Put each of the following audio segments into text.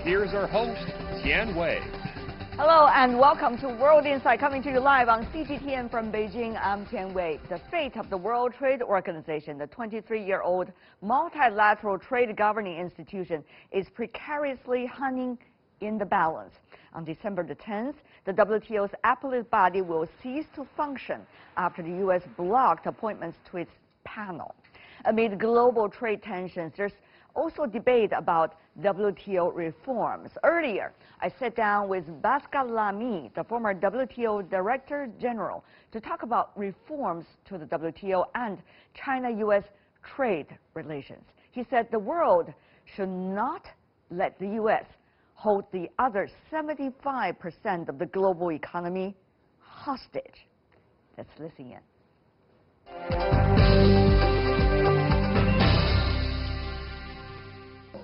here's our host, Tian. Hello and welcome to World Insight, coming to you live on CGTN from Beijing. I'm Tian. The fate of the World Trade Organization, the 23-year-old multilateral trade governing institution, is precariously hanging in the balance. On December the 10th, the WTO's Appellate body will cease to function after the U.S. blocked appointments to its panel. Amid global trade tensions, there's also debate about WTO reforms. Earlier, I sat down with Pascal Lamy, the former WTO Director General, to talk about reforms to the WTO and China-U.S. trade relations. He said the world should not let the U.S. hold the other 75% of the global economy hostage. Let's listen in.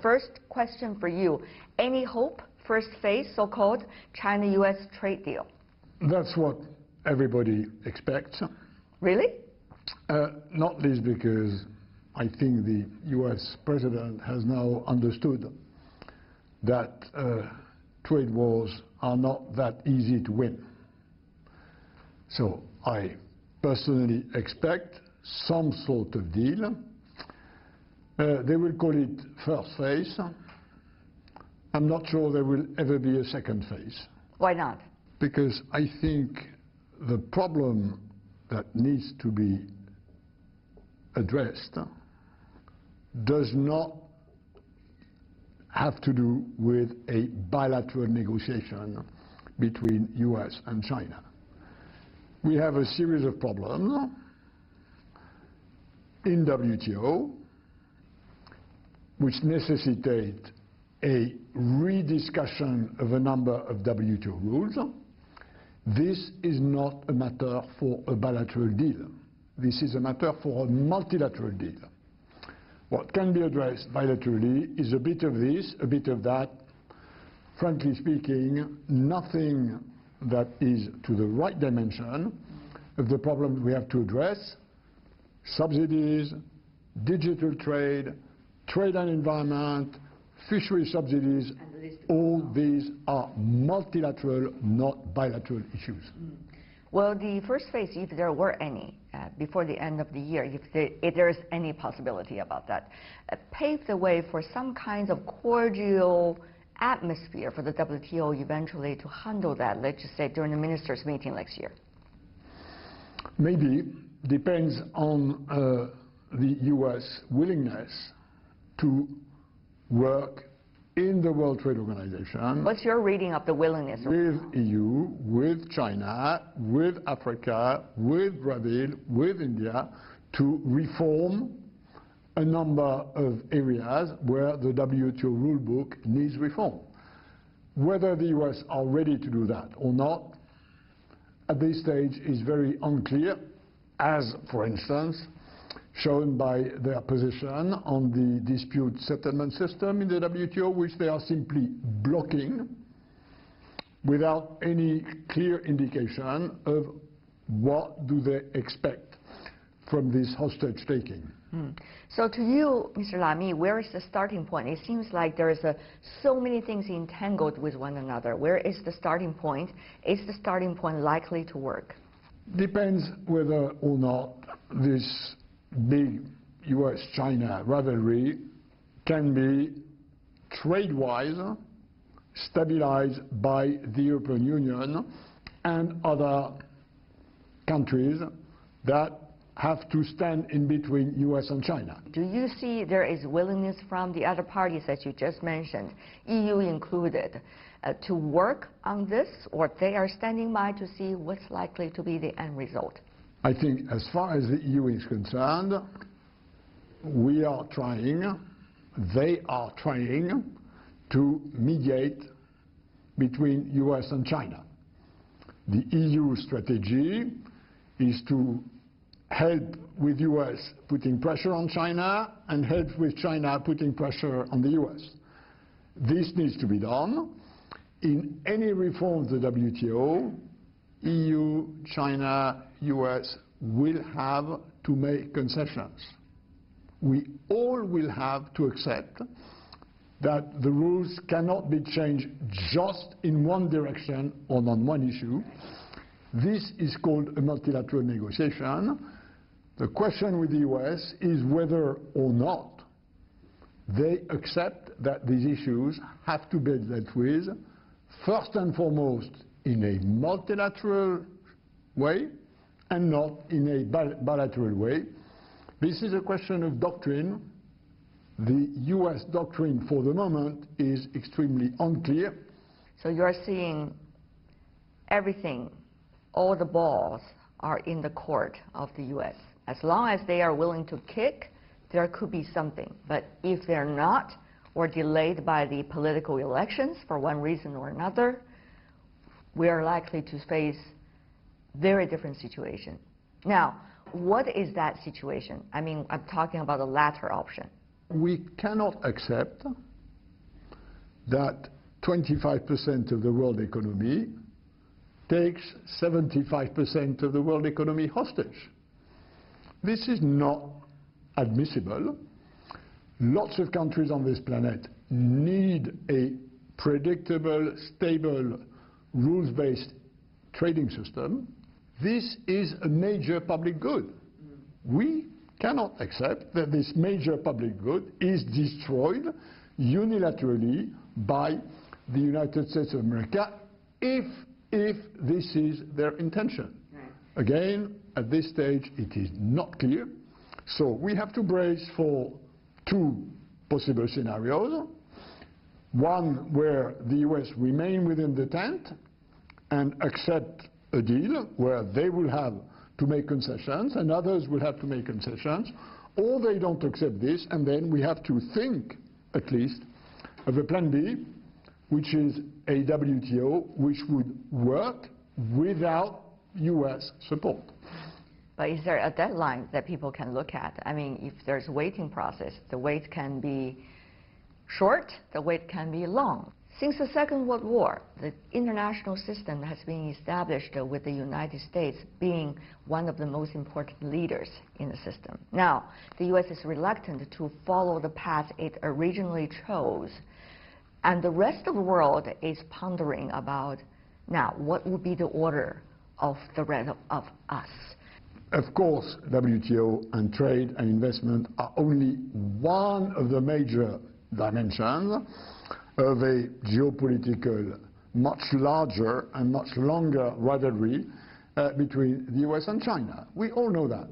First question for you. Any hope, first phase, so-called China-U.S. trade deal? That's what everybody expects. Really? Not least because I think the U.S. president has now understood that trade wars are not that easy to win. So I personally expect some sort of deal. They will call it first phase. I'm not sure there will ever be a second phase. Why not? Because I think the problem that needs to be addressed does not have to do with a bilateral negotiation between U.S. and China. We have a series of problems in WTO which necessitate a rediscussion of a number of WTO rules. This is not a matter for a bilateral deal. This is a matter for a multilateral deal. What can be addressed bilaterally is a bit of this, a bit of that. Frankly speaking, nothing that is to the right dimension of the problems we have to address: subsidies, digital trade, trade and environment, fishery subsidies. All these are multilateral, not bilateral issues. Well, the first phase, if there were any, before the end of the year, if there is any possibility about that, paved the way for some kinds of cordial atmosphere for the WTO eventually to handle that, let's just say, during the ministers' meeting next year. Maybe. Depends on the U.S. willingness to work in the World Trade Organization. What's your reading of the willingness? With EU, with China, with Africa, with Brazil, with India, to reform a number of areas where the WTO rulebook needs reform. Whether the U.S. are ready to do that or not, at this stage is very unclear, as, for instance, shown by their position on the dispute settlement system in the WTO, which they are simply blocking without any clear indication of what do they expect from this hostage-taking. So to you, Mr. Lamy, where is the starting point? It seems like there is so many things entangled with one another. Where is the starting point? Is the starting point likely to work? Depends whether or not this big U.S.-China rivalry can be trade-wise stabilized by the European Union and other countries that have to stand in between U.S. and China. Do you see there is willingness from the other parties that you just mentioned, EU included, to work on this, or they are standing by to see what's likely to be the end result? I think as far as the EU is concerned, we are trying, they are trying to mediate between US and China. The EU strategy is to help with US putting pressure on China and help with China putting pressure on the US. This needs to be done. In any reform of the WTO, EU, China, US will have to make concessions. We all will have to accept that the rules cannot be changed just in one direction or on one issue. This is called a multilateral negotiation. The question with the US is whether or not they accept that these issues have to be dealt with, first and foremost, in a multilateral way and not in a bilateral way. This is a question of doctrine. The US doctrine for the moment is extremely unclear. So you're seeing everything, all the balls are in the court of the US. As long as they are willing to kick, there could be something. But if they're not, or delayed by the political elections for one reason or another, we are likely to face very different situation. Now, what is that situation? I mean, I'm talking about the latter option. We cannot accept that 25% of the world economy takes 75% of the world economy hostage. This is not admissible. Lots of countries on this planet need a predictable, stable, rules-based trading system. This is a major public good. We cannot accept that this major public good is destroyed unilaterally by the United States of America if this is their intention. Again, at this stage, it is not clear. So we have to brace for two possible scenarios. One where the US remain within the tent and accept a deal where they will have to make concessions and others will have to make concessions, or they don't accept this, and then we have to think, at least, of a plan B, which is a WTO which would work without US support. But is there a deadline that people can look at? I mean, if there's a waiting process, the wait can be short, the wait can be long. Since the Second World War, the international system has been established with the United States being one of the most important leaders in the system. Now, the US is reluctant to follow the path it originally chose, and the rest of the world is pondering about, now, what would be the order of the rest of us? Of course, WTO and trade and investment are only one of the major dimensions of a geopolitical, much larger and much longer rivalry between the US and China. We all know that.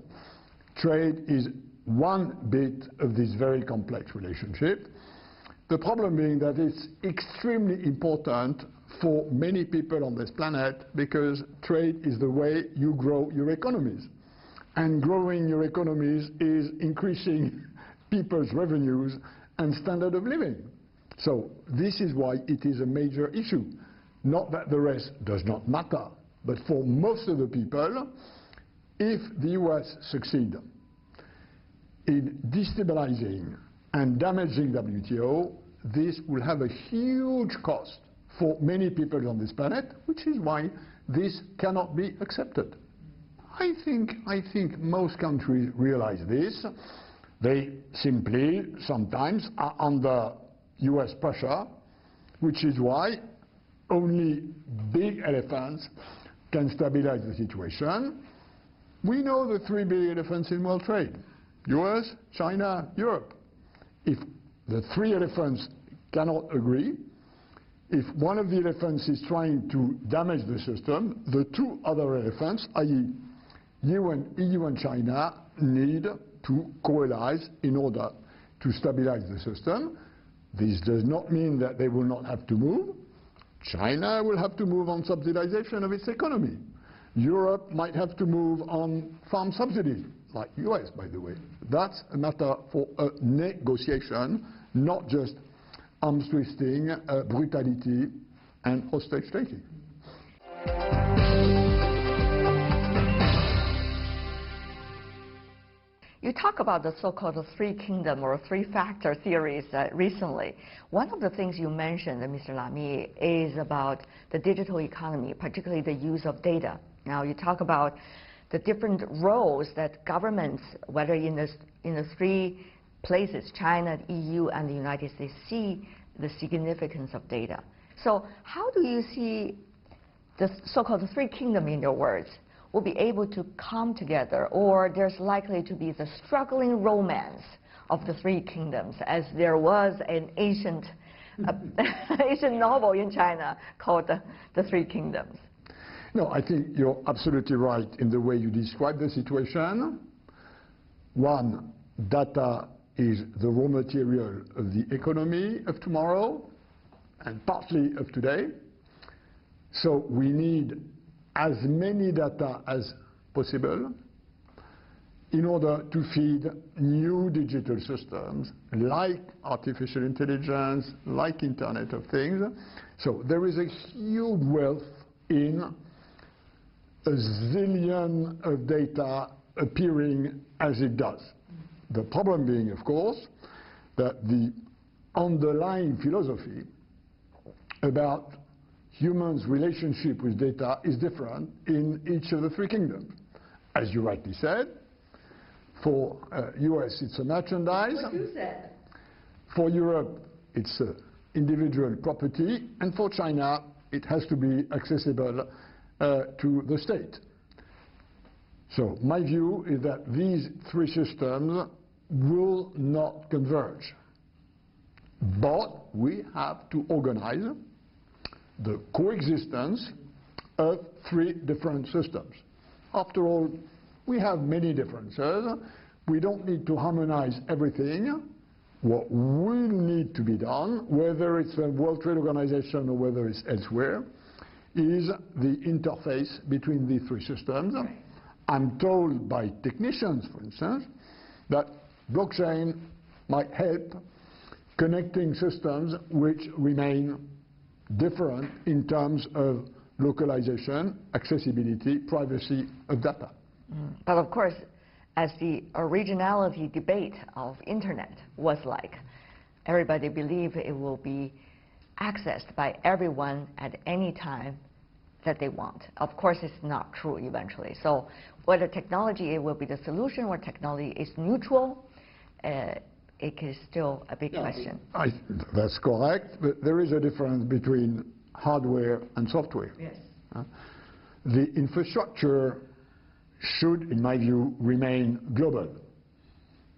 Trade is one bit of this very complex relationship. The problem being that it's extremely important for many people on this planet because trade is the way you grow your economies. And growing your economies is increasing people's revenues and standard of living. So this is why it is a major issue. Not that the rest does not matter, but for most of the people, if the US succeed in destabilizing and damaging WTO, this will have a huge cost for many people on this planet, which is why this cannot be accepted. I think most countries realize this. They simply sometimes are under US pressure, which is why only big elephants can stabilize the situation. We know the three big elephants in world trade: US, China, Europe. If the three elephants cannot agree, if one of the elephants is trying to damage the system, the two other elephants, i.e. EU and China, need to coalesce in order to stabilize the system. This does not mean that they will not have to move. China will have to move on subsidization of its economy. Europe might have to move on farm subsidies, like US, by the way. That's a matter for a negotiation, not just arms twisting, brutality, and hostage taking. You talk about the so-called three kingdom or three-factor theories recently. One of the things you mentioned, Mr. Lamy, is about the digital economy, particularly the use of data. Now, you talk about the different roles that governments, whether in the three places, China, EU, and the United States, see the significance of data. So how do you see the so-called three kingdoms, in your words, will be able to come together, or there's likely to be the struggling romance of the three kingdoms, as there was an ancient novel in China called the Three Kingdoms? No, I think you're absolutely right in the way you describe the situation. One, data is the raw material of the economy of tomorrow and partly of today. So we need as many data as possible in order to feed new digital systems like artificial intelligence, like Internet of Things. So there is a huge wealth in a zillion of data appearing as it does. The problem being, of course, that the underlying philosophy about humans' relationship with data is different in each of the three kingdoms. As you rightly said, for US it's a merchandise. What you said. For Europe it's individual property, and for China it has to be accessible to the state. So my view is that these three systems will not converge. But we have to organize the coexistence of three different systems. After all, we have many differences. We don't need to harmonize everything. What will need to be done, whether it's a World Trade Organization or whether it's elsewhere, is the interface between the three systems. I'm told by technicians, for instance, that blockchain might help connecting systems which remain different in terms of localization, accessibility, privacy of data. But of course, as the originality debate of Internet was like, everybody believed it will be accessed by everyone at any time that they want. Of course, it's not true eventually. So whether technology will be the solution or technology is neutral, it is still a big question. That's correct, but there is a difference between hardware and software. Yes. The infrastructure should, in my view, remain global.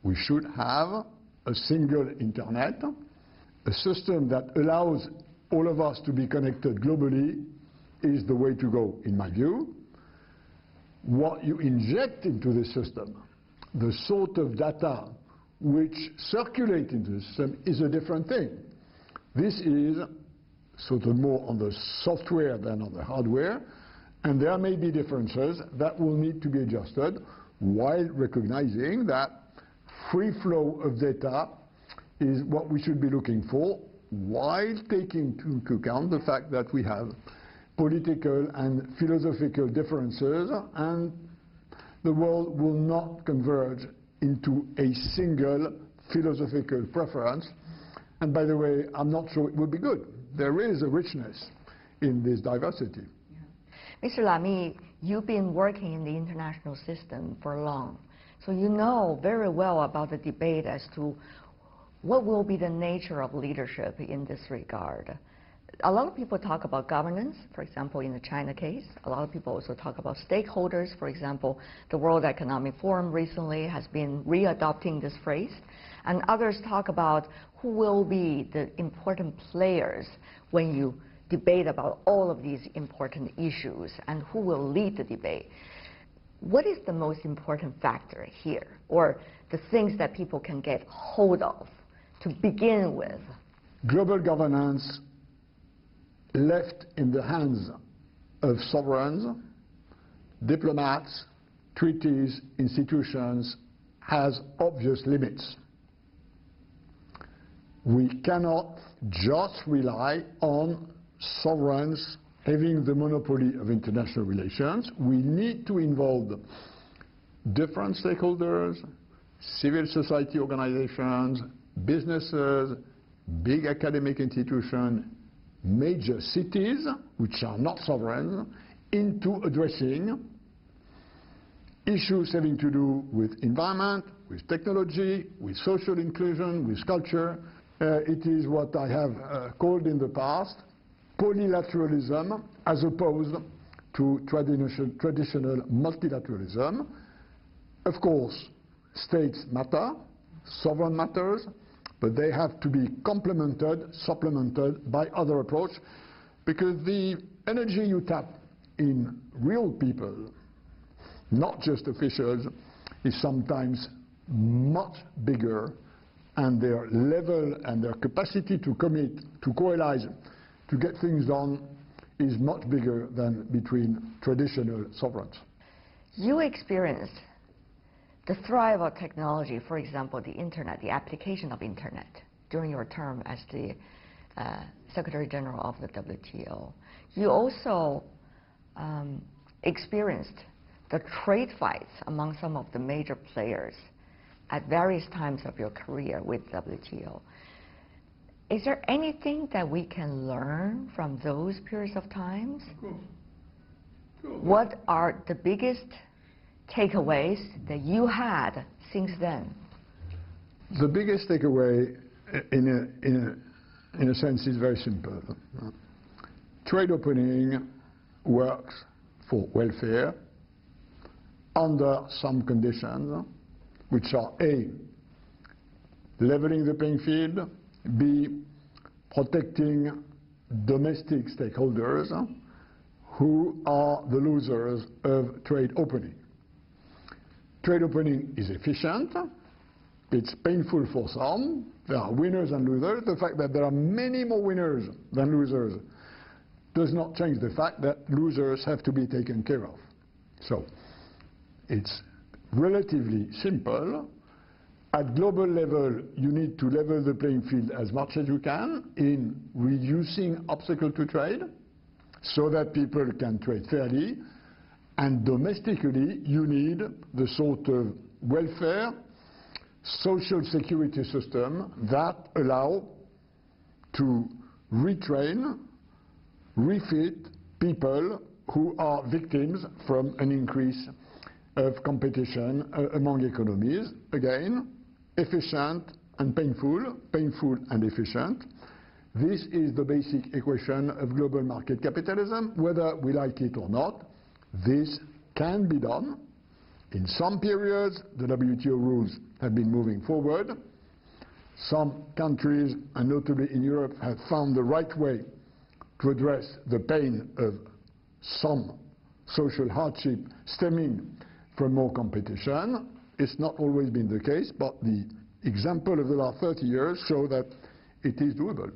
We should have a single internet, a system that allows all of us to be connected globally is the way to go, in my view. What you inject into the system, the sort of data which circulate into the system, is a different thing. This is sort of more on the software than on the hardware, and there may be differences that will need to be adjusted while recognizing that free flow of data is what we should be looking for, while taking into account the fact that we have political and philosophical differences, and the world will not converge into a single philosophical preference. And by the way, I'm not sure it would be good. There is a richness in this diversity. Yeah. Mr. Lamy, you've been working in the international system for long, so you know very well about the debate as to what will be the nature of leadership in this regard. A lot of people talk about governance, for example, in the China case. A lot of people also talk about stakeholders. For example, the World Economic Forum recently has been readopting this phrase. And others talk about who will be the important players when you debate about all of these important issues and who will lead the debate. What is the most important factor here, or the things that people can get hold of to begin with? Global governance left in the hands of sovereigns, diplomats, treaties, institutions, has obvious limits. We cannot just rely on sovereigns having the monopoly of international relations. We need to involve different stakeholders, civil society organizations, businesses, big academic institutions, major cities, which are not sovereign, into addressing issues having to do with environment, with technology, with social inclusion, with culture, It is what I have called in the past polylateralism as opposed to traditional multilateralism. Of course, states matter, sovereign matters, but they have to be complemented, supplemented by other approach, because the energy you tap in real people, not just officials, is sometimes much bigger, and their level and their capacity to commit, to coalesce, to get things done is much bigger than between traditional sovereigns. You experienced the thrive of technology, for example, the internet, the application of internet, during your term as the Secretary General of the WTO. You also experienced the trade fights among some of the major players at various times of your career with WTO. Is there anything that we can learn from those periods of times? Of course. Sure. What are the biggest takeaways that you had since then? The biggest takeaway, in a sense, is very simple. Trade opening works for welfare under some conditions, which are A, leveling the playing field, B, protecting domestic stakeholders who are the losers of trade opening. Trade opening is efficient, it's painful for some, there are winners and losers. The fact that there are many more winners than losers does not change the fact that losers have to be taken care of. So it's relatively simple. At global level, you need to level the playing field as much as you can in reducing obstacles to trade so that people can trade fairly. And domestically, you need the sort of welfare, social security system that allow to retrain, refit people who are victims from an increase of competition among economies. Again, efficient and painful, painful and efficient. This is the basic equation of global market capitalism. Whether we like it or not, this can be done. In some periods, the WTO rules have been moving forward. Some countries, and notably in Europe, have found the right way to address the pain of some social hardship stemming from more competition. It's not always been the case, but the example of the last 30 years show that it is doable.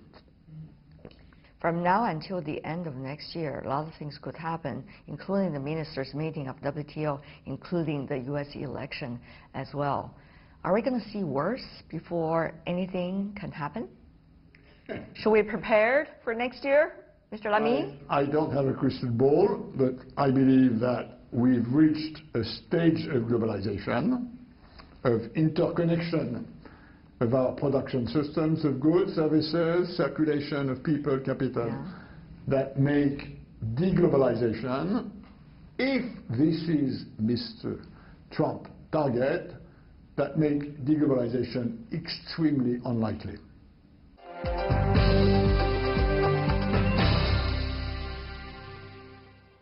From now until the end of next year, a lot of things could happen, including the ministers' meeting of WTO, including the U.S. election as well. Are we going to see worse before anything can happen? Should we be prepared for next year, Mr. Lamy? I don't have a crystal ball, but I believe that we've reached a stage of globalization, of interconnection of our production systems of goods, services, circulation of people, capital, that make deglobalization, if this is Mr. Trump's target, that make deglobalization extremely unlikely.